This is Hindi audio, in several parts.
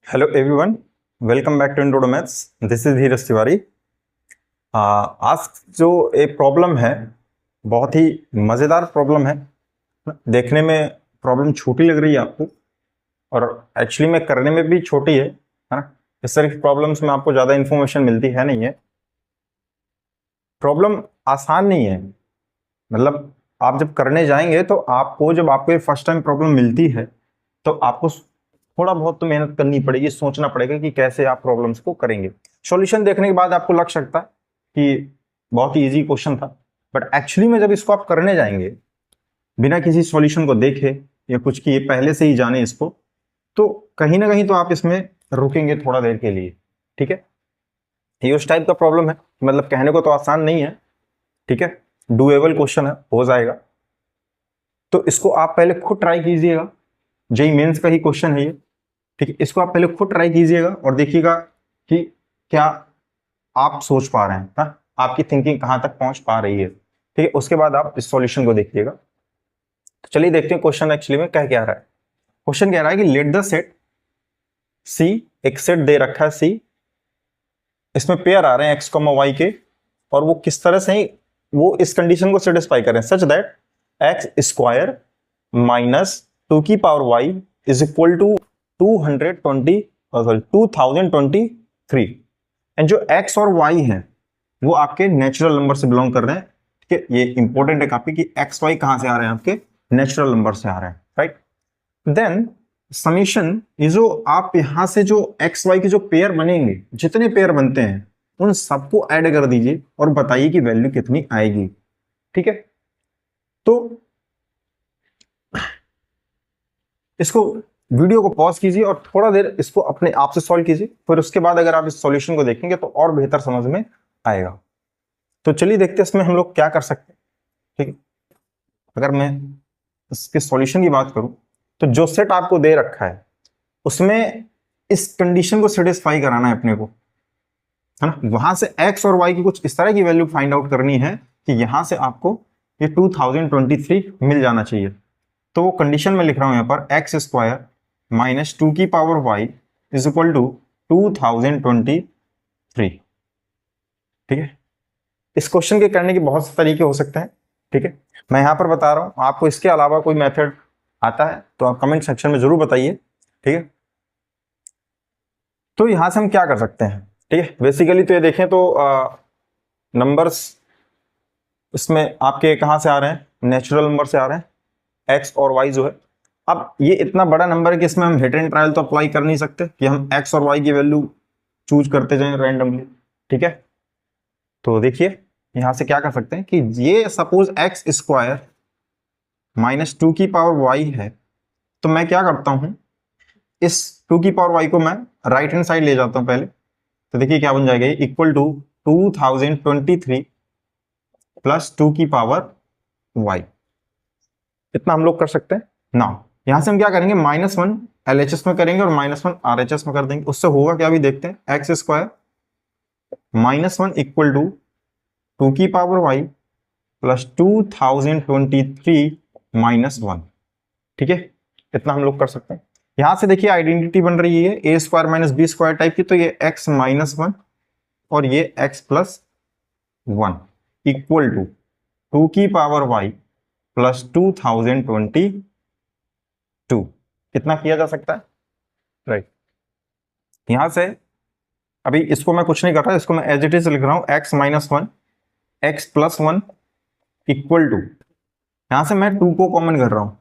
Hello everyone, welcome back to intro to maths. This is Dhiraj Tiwari. आज जो एक प्रॉब्लम है, बहुत ही मज़ेदार प्रॉब्लम है। देखने में प्रॉब्लम छोटी लग रही है आपको, और एक्चुअली में करने में भी छोटी है ना। इस तरह की प्रॉब्लम्स में आपको ज़्यादा इन्फॉर्मेशन मिलती है नहीं है। प्रॉब्लम आसान नहीं है, मतलब आप जब करने जाएंगे तो आपको, जब आपको फर्स्ट टाइम प्रॉब्लम मिलती है तो आपको थोड़ा बहुत तो मेहनत करनी पड़ेगी, सोचना पड़ेगा कि कैसे आप प्रॉब्लम्स को करेंगे। सॉल्यूशन देखने के बाद आपको लग सकता है कि बहुत ही इजी क्वेश्चन था, बट एक्चुअली में जब इसको आप करने जाएंगे बिना किसी सॉल्यूशन को देखे या कुछ किए, पहले से ही जाने इसको, तो कहीं ना कहीं तो आप इसमें रुकेंगे थोड़ा देर के लिए। ठीक है, ये उस टाइप का प्रॉब्लम है, मतलब कहने को तो आसान नहीं है, ठीक है, डूएबल क्वेश्चन है, हो जाएगा। तो इसको आप पहले खुद ट्राई कीजिएगा। जेईई मेंस का ही क्वेश्चन है ये, ठीक है। इसको आप पहले खुद ट्राई कीजिएगा और देखिएगा कि क्या आप सोच पा रहे हैं, हाँ, आपकी थिंकिंग कहां तक पहुंच पा रही है, ठीक है। उसके बाद आप इस सॉल्यूशन को देखिएगा। तो चलिए देखते हैं क्वेश्चन एक्चुअली में क्या रहा है। क्वेश्चन कह रहा है कि लेट द सेट सी, एक सेट दे रखा है सी, इसमें पेयर आ रहे हैं एक्स कॉमा वाई के, और वो किस तरह से वो इस कंडीशन को सेटिस्फाई करें, such that x square minus 2 की power y is equal to 2023, and जो x और y है वो आपके नेचुरल नंबर से बिलोंग कर रहे हैं, ठीक है। ये इंपॉर्टेंट है काफी कि x y कहां से आ रहे हैं, आपके नेचुरल नंबर से आ रहे हैं, राइट। देन समीशन, ये जो आप यहां से जो x y के जो पेयर बनेंगे, जितने पेयर बनते हैं उन सबको ऐड कर दीजिए और बताइए कि वैल्यू कितनी आएगी, ठीक है। तो इसको, वीडियो को पॉज कीजिए और थोड़ा देर इसको अपने आप से सॉल्व कीजिए, फिर उसके बाद अगर आप इस सॉल्यूशन को देखेंगे तो और बेहतर समझ में आएगा। तो चलिए देखते हैं इसमें हम लोग क्या कर सकते हैं, ठीक है। अगर मैं इसके सॉल्यूशन की बात करूं तो जो सेट आपको दे रखा है उसमें इस कंडीशन को सेटिस्फाई कराना है अपने को, है ना। वहां से एक्स और वाई की कुछ इस तरह की वैल्यू फाइंड आउट करनी है कि यहां से आपको ये 2023 मिल जाना चाहिए। तो वो कंडीशन में लिख रहा हूं यहां पर एक्स स्क्वायर माइनस 2 की power y is equal to 2023, ठीक है। इस क्वेश्चन के करने के बहुत से तरीके हो सकते हैं, ठीक है। मैं यहां पर बता रहा हूं, आपको इसके अलावा कोई मेथड आता है तो आप कमेंट सेक्शन में जरूर बताइए, ठीक है। तो यहां से हम क्या कर सकते हैं, ठीक है। बेसिकली तो ये देखें तो नंबर्स इसमें आपके कहां से आ रहे हैं, नेचुरल नंबर से आ रहे हैं, एक्स और वाई जो है। अब ये इतना बड़ा नंबर है कि इसमें हम हिट एंड ट्रायल तो अप्लाई कर नहीं सकते कि हम एक्स और वाई की वैल्यू चूज करते जाएं रैंडमली, ठीक है। तो देखिए यहां से क्या कर सकते हैं कि ये सपोज एक्स स्क्वायर माइनस 2 की पावर वाई है, तो मैं क्या करता हूं, इस 2 की पावर वाई को मैं राइट हैंड साइड ले जाता हूं पहले। तो देखिए क्या बन जाएगा, इक्वल टू 2023 प्लस 2 की पावर वाई। इतना हम लोग कर सकते हैं ना। यहां से हम क्या करेंगे, -1 LHS में करेंगे और -1 RHS में कर देंगे। उससे होगा क्या, भी देखते हैं। एक्स स्क्वायर -1 इक्वल टू 2 की पावर वाई प्लस 2023 -1, ठीक है। इतना हम लोग कर सकते हैं। यहां से देखिए आइडेंटिटी बन रही है a square minus b square type की, तो ये x -1 और ये x + 1 इक्वल टू 2 की पावर y प्लस 2022। कितना किया जा सकता है, राइट। यहां से अभी इसको मैं कुछ नहीं कर रहा, इसको मैं एज इट इज लिख रहा हूं, x -1 x + 1 इक्वल टू, यहां से मैं 2 को कॉमन कर रहा हूं,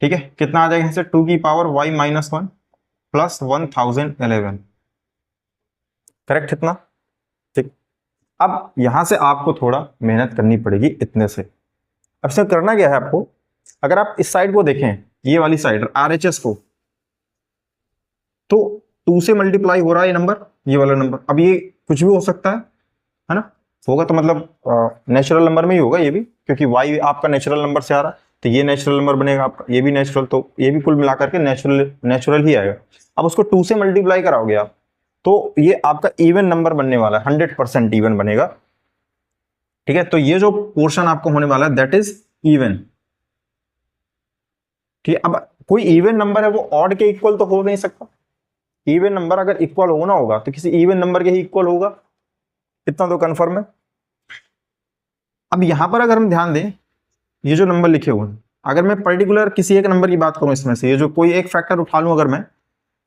ठीक है। कितना आ जाएगा यहां से, 2 की पावर y -1 प्लस 1011, करेक्ट इतना, ठीक। अब यहां से आपको थोड़ा मेहनत करनी पड़ेगी इतने से। अब से करना क्या है आपको, अगर आप इस साइड को देखें, ये वाली साइड RHS को, तो 2 से मल्टीप्लाई हो रहा है ये नंबर, ये वाला नंबर। अब ये कुछ भी हो सकता है ना। होगा तो मतलब नेचुरल नंबर में ही होगा ये भी, क्योंकि y आपका नेचुरल नंबर से आ रहा है, तो ये नेचुरल नंबर बनेगा आपका, ये भी नेचुरल, तो ये भी कुल मिलाकर के नेचुरल ही आएगा। अब उसको 2 से मल्टीप्लाई कराओगे आप, तो ये आपका इवन नंबर बनने वाला है, 100% इवन बनेगा, ठीक है। तो ये जो पोर्शन आपको होने वाला है दैट इज इवन, ठीक है। अब कोई इवन नंबर है वो ऑड के इक्वल तो हो नहीं सकता। इवन नंबर अगर इक्वल होना होगा तो किसी इवन नंबर के ही इक्वल होगा, इतना तो कंफर्म है। अब यहां पर अगर हम ध्यान दें, ये जो नंबर लिखे हुए हैं, अगर मैं पर्टिकुलर किसी एक नंबर की बात करूं इसमें से, ये जो कोई एक फैक्टर उठा लूं अगर मैं,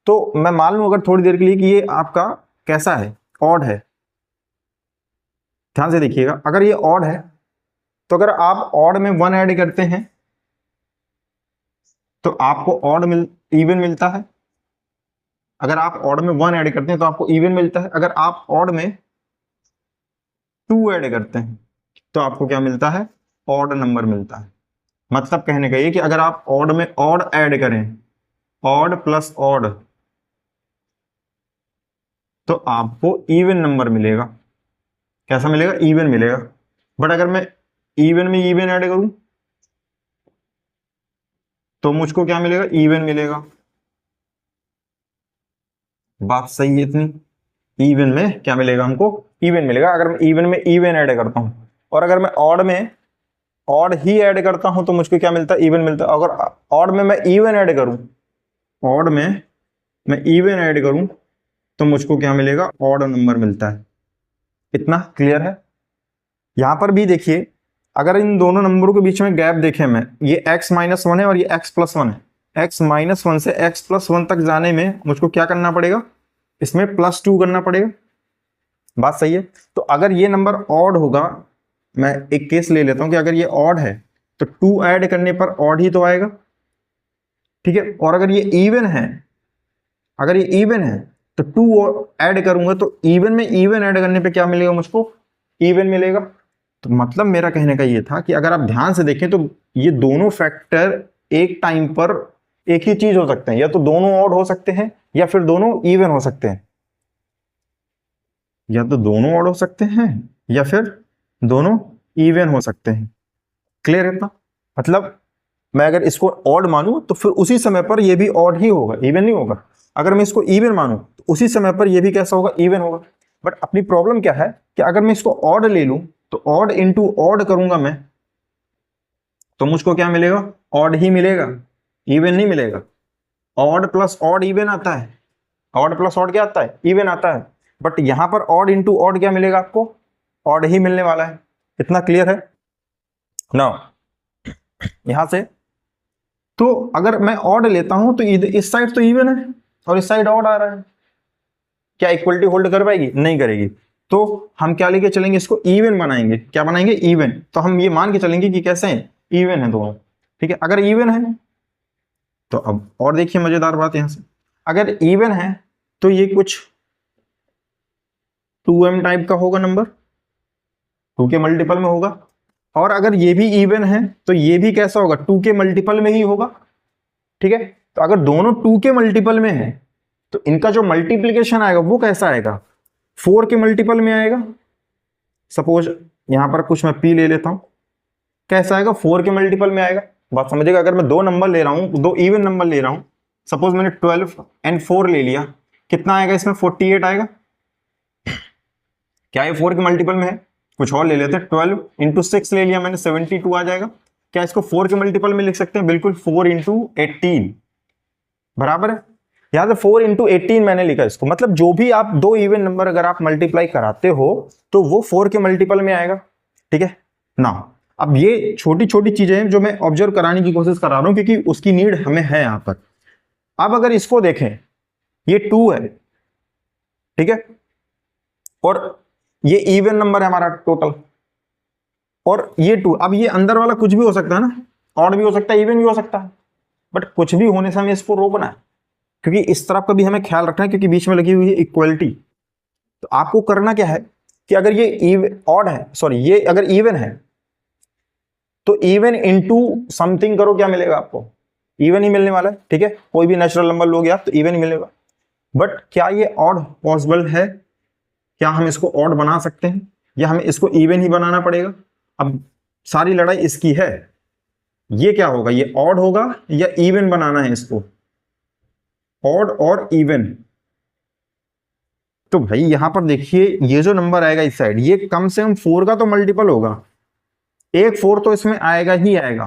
तो मैं मान लूं अगर थोड़ी देर के लिए कि ये आपका कैसा है, ऑड है। ध्यान से देखिएगा, अगर ये ऑड है तो अगर आप ऑड में 1 ऐड करते हैं तो आपको इवन मिलता है। अगर आप ऑड में 1 ऐड करते हैं तो आपको इवन मिलता है। अगर आप ऑड में 2 ऐड करते हैं तो आपको क्या मिलता है, ऑड नंबर मिलता है। मतलब कहने का ये कि अगर आप ऑड में ऑड ऐड करें, ऑड प्लस ऑड, तो आपको इवन नंबर मिलेगा। कैसा मिलेगा, इवन मिलेगा। बट अगर मैं इवन में इवन ऐड करूं तो मुझको क्या मिलेगा, इवन मिलेगा। बात सही है इतनी। इवन में क्या मिलेगा हमको, इवन मिलेगा अगर मैं इवन में इवन ऐड करता हूं। और अगर मैं ऑड में ऑड ही ऐड करता हूं तो मुझको क्या मिलता है, इवन मिलता है। अगर ऑड में मैं इवन ऐड करूं, ऑड में मैं इवन ऐड करूं तो मुझको क्या मिलेगा, ऑड नंबर मिलता है। इतना क्लियर है। यहां पर भी देखिए, अगर इन दोनों नंबरों के बीच में गैप देखें मैं, ये x-1 है और ये x+1 है। x-1 से x+1 तक जाने में मुझको क्या करना पड़ेगा, इसमें +2 करना पड़ेगा। बात सही है। तो अगर ये नंबर ऑड होगा, मैं एक केस ले लेता हूं कि अगर ये ऑड है तो 2 ऐड करने पर ऑड ही तो आएगा, ठीक है। और अगर ये इवन है, अगर ये इवन है तो 2 ऐड करूंगा तो इवन में इवन ऐड करने पे क्या मिलेगा मुझको, इवन मिलेगा। तो मतलब मेरा कहने का ये था कि अगर आप ध्यान से देखें तो ये दोनों फैक्टर एक टाइम पर एक ही चीज हो सकते हैं, या तो दोनों ऑड हो सकते हैं या फिर दोनों इवन हो सकते हैं, या तो दोनों ऑड हो सकते हैं या फिर दोनों इवन हो सकते हैं। क्लियर है इतना। मतलब मैं अगर इसको ऑड मानूं तो फिर उसी समय पर ये भी ऑड ही होगा, इवन नहीं होगा। अगर मैं इसको इवन मानूं तो उसी समय पर ये भी कैसा होगा, इवन होगा। बट अपनी प्रॉब्लम क्या है कि अगर मैं इसको ऑड ले लूं तो ऑड इंटू ऑड करूंगा मैं तो मुझको क्या मिलेगा, ऑड ही मिलेगा, इवन नहीं मिलेगा। ऑड प्लस ऑड इवन आता है, ऑड प्लस ऑड क्या आता है, इवन आता है। बट यहां पर ऑड इंटू ऑड क्या मिलेगा आपको, ऑड ही मिलने वाला है। इतना क्लियर है ना। यहां से तो अगर मैं ऑड लेता हूं तो इस साइड तो इवन है और इस साइड ऑड आ रहा है, क्या इक्वलिटी होल्ड कर पाएगी, नहीं करेगी। तो हम क्या लेके चलेंगे, इसको इवन बनाएंगे। क्या बनाएंगे, इवन। तो हम ये मान के चलेंगे कि कैसे हैं, इवन है दोनों, ठीक है। अगर इवन है तो अब और देखिए मजेदार बात, यहां से अगर इवन है तो ये कुछ 2m टाइप का होगा नंबर, 2 के मल्टीपल में होगा। और अगर ये भी इवन है तो ये भी कैसा होगा, 2 के मल्टीपल में ही होगा, ठीक है। तो अगर दोनों 2 के मल्टीपल में है तो इनका जो मल्टीप्लीकेशन आएगा वो कैसा आएगा, 4 के मल्टीपल में आएगा। सपोज यहां पर कुछ मैं p ले लेता हूं, कैसा आएगा, 4 के मल्टीपल में आएगा। बात समझिएगा। अगर मैं 2 नंबर ले रहा हूं, 2 इवन नंबर ले रहा हूं, सपोज मैंने 12 and 4 ले लिया, कितना आएगा इसमें, 48 आएगा। क्या ये 4 के मल्टीपल में है, कुछ और ले लेते हैं, 12 इंटू 6 ले लिया मैंने, 72 आ जाएगा। क्या इसको 4 के मल्टीपल में लिख सकते हैं, बिल्कुल, 4 इंटू 18 बराबर है। यहां से 4 इंटू 18 मैंने लिखा इसको। मतलब जो भी आप 2 इवन नंबर अगर आप मल्टीप्लाई कराते हो तो वो 4 के मल्टीपल में आएगा, ठीक है ना। अब ये छोटी छोटी चीजें हैं जो मैं ऑब्जर्व कराने की कोशिश करा रहा हूं क्योंकि उसकी नीड हमें है यहां पर। अब अगर इसको देखें, ये 2 है, ठीक है, और ये इवन नंबर है हमारा टोटल, और ये 2। अब ये अंदर वाला कुछ भी हो सकता है ना, ऑड भी हो सकता है, इवन भी हो सकता है। बट कुछ भी होने से हमें इसको रोकना है क्योंकि इस तरफ का भी हमें ख्याल रखना है क्योंकि बीच में लगी हुई है इक्वलिटी। तो आपको करना क्या है कि अगर ये ऑड है, सॉरी, ये अगर इवन है तो इवन इंटू समथिंग करो, क्या मिलेगा आपको, इवन ही मिलने वाला है, ठीक है। कोई भी नेचुरल नंबर लोगे आप तो इवन ही मिलेगा। बट क्या ये ऑड पॉसिबल है, क्या हम इसको ऑड बना सकते हैं या हमें इसको इवन ही बनाना पड़ेगा। अब सारी लड़ाई इसकी है, ये क्या होगा, ये ऑड होगा या इवन बनाना है इसको, ऑड और इवन। तो भाई यहां पर देखिए, ये जो नंबर आएगा इस साइड, ये कम से कम 4 का तो मल्टीपल होगा, एक 4 तो इसमें आएगा ही आएगा।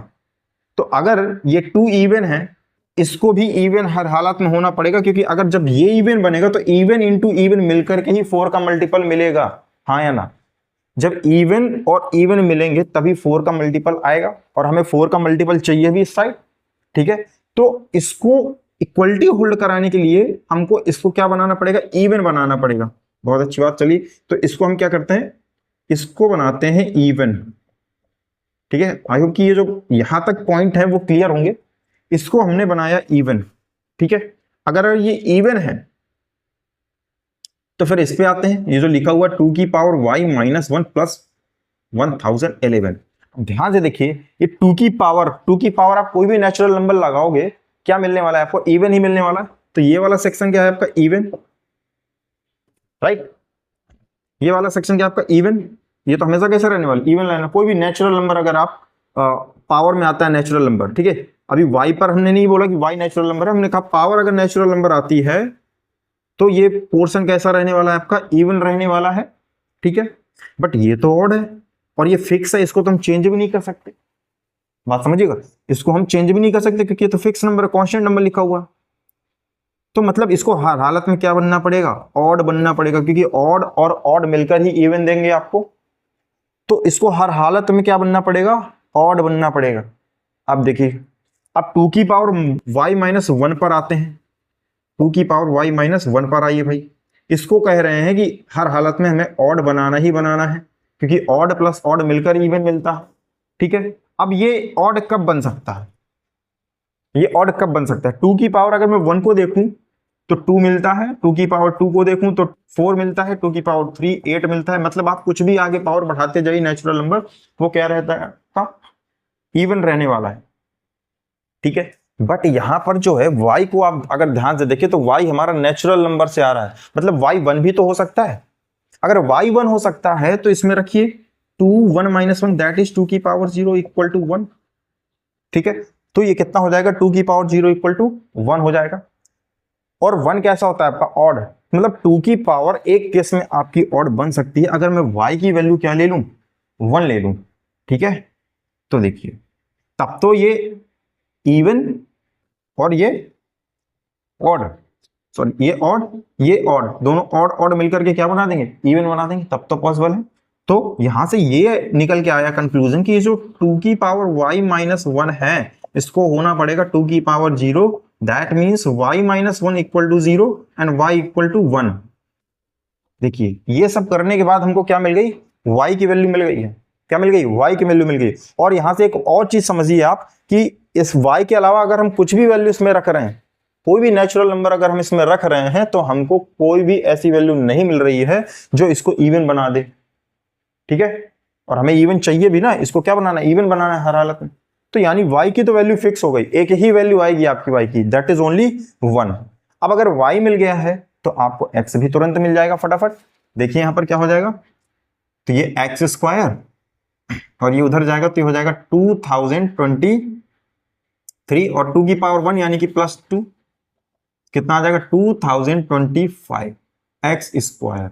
तो अगर ये 2 इवन है इसको भी इवन हर हालत में होना पड़ेगा, क्योंकि अगर जब ये इवन बनेगा तो इवन इंटू इवन मिलकर के ही 4 का मल्टीपल मिलेगा, हाँ या ना। जब इवन और इवन मिलेंगे तभी 4 का मल्टीपल आएगा, और हमें 4 का मल्टीपल चाहिए भी इस साइड, ठीक है। तो इसको इक्वलिटी होल्ड कराने के लिए हमको इसको क्या बनाना पड़ेगा, इवन बनाना पड़ेगा। बहुत अच्छी बात। चलिए तो इसको हम क्या करते हैं, इसको बनाते हैं इवन, ठीक है। आई होप कि ये जो यहां तक पॉइंट है वो क्लियर होंगे। इसको हमने बनाया इवन, ठीक है। अगर ये इवन है तो फिर इस पे आते हैं, ये जो लिखा हुआ 2 की पावर y माइनस 1 प्लस 1011। ध्यान से देखिए, ये 2 की पावर आप कोई भी नेचुरल नंबर लगाओगे क्या मिलने वाला है आपको, इवन ही मिलने वाला है। तो ये वाला सेक्शन क्या है आपका, इवन, राइट। ये वाला सेक्शन क्या आपका, इवन। ये तो हमेशा कैसे रहने वाला, इवन रहना। कोई भी नेचुरल नंबर अगर आप पावर में आता है नेचुरल नंबर, ठीक है। अभी y पर हमने नहीं बोला कि y नेचुरल नंबर है, हमने कहा पावर अगर नेचुरल नंबर आती है तो ये पोर्शन कैसा रहने वाला है आपका, इवन रहने वाला है, ठीक है। बट ये तो ऑड है और ये फिक्स है, इसको तो हम चेंज भी नहीं कर सकते। बात समझिएगा, इसको हम चेंज भी नहीं कर सकते क्योंकि ये तो फिक्स नंबर है, कांस्टेंट नंबर लिखा हुआ। तो मतलब इसको हर हालत में क्या बनना पड़ेगा, ऑड बनना पड़ेगा, क्योंकि ऑड और ऑड मिलकर ही इवन देंगे आपको। तो इसको हर हालत में क्या बनना पड़ेगा, ऑड बनना पड़ेगा। अब देखिए, अब 2 की पावर y माइनस 1 पर आते हैं। 2 की पावर y माइनस 1 पर आइए भाई। इसको कह रहे हैं कि हर हालत में हमें ऑड बनाना ही बनाना है, क्योंकि ऑड प्लस ऑड मिलकर इवन मिलता है, ठीक है। अब ये ऑड कब बन सकता है, ये ऑड कब बन सकता है, 2 की पावर अगर मैं 1 को देखूं तो 2 मिलता है, 2 की पावर 2 को देखूं तो 4 मिलता है, 2 की पावर 3 8 मिलता है। मतलब आप कुछ भी आगे पावर बढ़ाते जाइए नेचुरल नंबर, वो क्या रहता है आपका, इवन रहने वाला है, ठीक है। बट यहां पर जो है y को आप अगर ध्यान से देखिए तो y हमारा नेचुरल नंबर से आ रहा है, मतलब y 1 भी तो हो सकता है। अगर y 1 हो सकता है तो इसमें रखिए 2 1 माइनस 1 दैट इज 2 की पावर 0 इक्वल टू 1, ठीक है। तो ये कितना हो जाएगा, 2 की पावर 0 इक्वल टू 1 हो जाएगा। और 1 कैसा होता है आपका, ऑड। मतलब 2 की पावर एक केस में आपकी ऑड बन सकती है अगर मैं y की वैल्यू क्या ले लूं, 1 ले लूं, ठीक है। तो देखिए तब तो ये इवन और ये ऑड, सॉरी ये ऑड ये ऑड, दोनों ऑड ऑड मिलकर के क्या बना देंगे, इवन बना देंगे, तब तो पॉसिबल है। तो यहां से ये निकल के आया कंक्लूजन कि जो 2 की पावर y माइनस 1 है इसको होना पड़ेगा 2 की power 0, that means y minus 1 equal to 0 and y equal to 1। देखिए ये सब करने के बाद हमको क्या मिल गई, y की वैल्यू मिल गई है। क्या मिल गई, y की वैल्यू मिल गई। और यहां से एक और चीज समझिए आप कि इस y के अलावा अगर हम कुछ भी वैल्यू इसमें रख रहे हैं, कोई भी नेचुरल नंबर अगर हम इसमें रख रहे हैं, तो हमको कोई भी ऐसी वैल्यू नहीं मिल रही है जो इसको इवन बना दे, ठीक है। और हमें इवन चाहिए भी ना, इसको क्या बनाना है, इवन बनाना है हर हालत में। तो यानी y की तो वैल्यू फिक्स हो गई, एक ही वैल्यू आएगी आपकी y की, दैट इज ओनली 1। अब अगर y मिल गया है तो आपको x भी तुरंत मिल जाएगा फटाफट। देखिए यहां पर क्या हो जाएगा, तो ये एक्स स्क्वायर और ये उधर जाएगा तो ये हो जाएगा 2023 और 2 की पावर 1 यानी कि प्लस 2, कितना आ जाएगा 2025 एक्स स्क्वायर,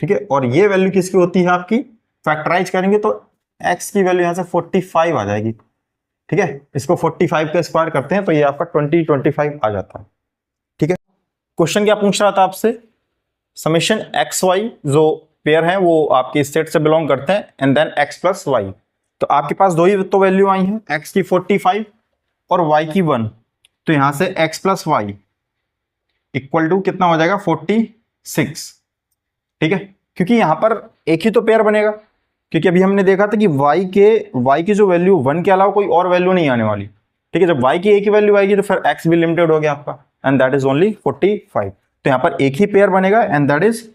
ठीक है। और ये वैल्यू किसकी होती है आपकी, फैक्टराइज करेंगे तो x की वैल्यू यहां से 45 आ जाएगी, ठीक है। इसको 45 का स्क्वायर करते हैं तो ये आपका 2025 आ जाता है, ठीक है। क्वेश्चन क्या पूछ रहा था आपसे, समेशन एक्स वाई जो पेयर है वो आपके स्टेट से बिलोंग करते हैं and then x plus y. तो आपके पास दो ही तो वैल्यू आई हैं, x की 45 और y की 1। तो यहां से x plus y equal to कितना हो जाएगा 46, ठीक है। क्योंकि यहां पर एक ही तो पेयर बनेगा, क्योंकि अभी हमने देखा था कि y की जो वैल्यू 1 के अलावा कोई और वैल्यू नहीं आने वाली, ठीक है। जब y की एक ही वैल्यू आएगी तो फिर x भी लिमिटेड हो गया आपका एंड दैट इज ओनली 45। तो यहां पर एक ही पेयर बनेगा and that is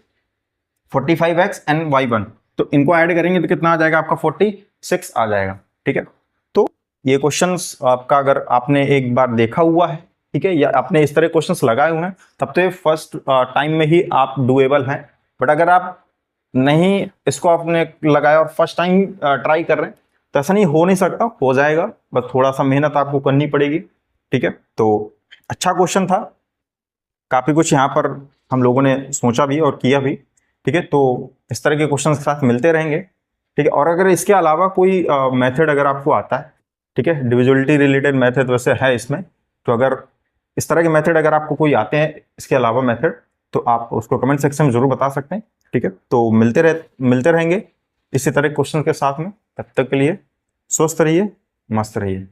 45x and y1। तो इनको ऐड करेंगे तो कितना आ जाएगा आपका 46 आ जाएगा, ठीक है। तो ये क्वेश्चंस आपका अगर आपने एक बार देखा हुआ है, ठीक है, या आपने इस तरह क्वेश्चंस लगाए हुए हैं, तब तो ये फर्स्ट टाइम में ही आप डुएबल हैं। बट अगर आप नहीं इसको आपने लगाया और फर्स्ट टाइम ट्राई कर रहे हैं तो ऐसा नहीं हो नहीं सकता, हो जाएगा, बस थोड़ा सा मेहनत आपको करनी पड़ेगी, ठीक है। तो अच्छा क्वेश्चन था, काफी कुछ यहाँ पर हम लोगों ने सोचा भी और किया भी, ठीक है। तो इस तरह के क्वेश्चन के साथ मिलते रहेंगे, ठीक है। और अगर इसके अलावा कोई मेथड अगर आपको आता है, ठीक है, डिविजिबिलिटी रिलेटेड मेथड वैसे है इसमें, तो अगर इस तरह के मेथड अगर आपको कोई आते हैं इसके अलावा मेथड, तो आप उसको कमेंट सेक्शन में जरूर बता सकते हैं। ठीक है, तो मिलते रहेंगे इसी तरह क्वेश्चन के साथ में। तब तक के लिए स्वस्थ रहिए, मस्त रहिए।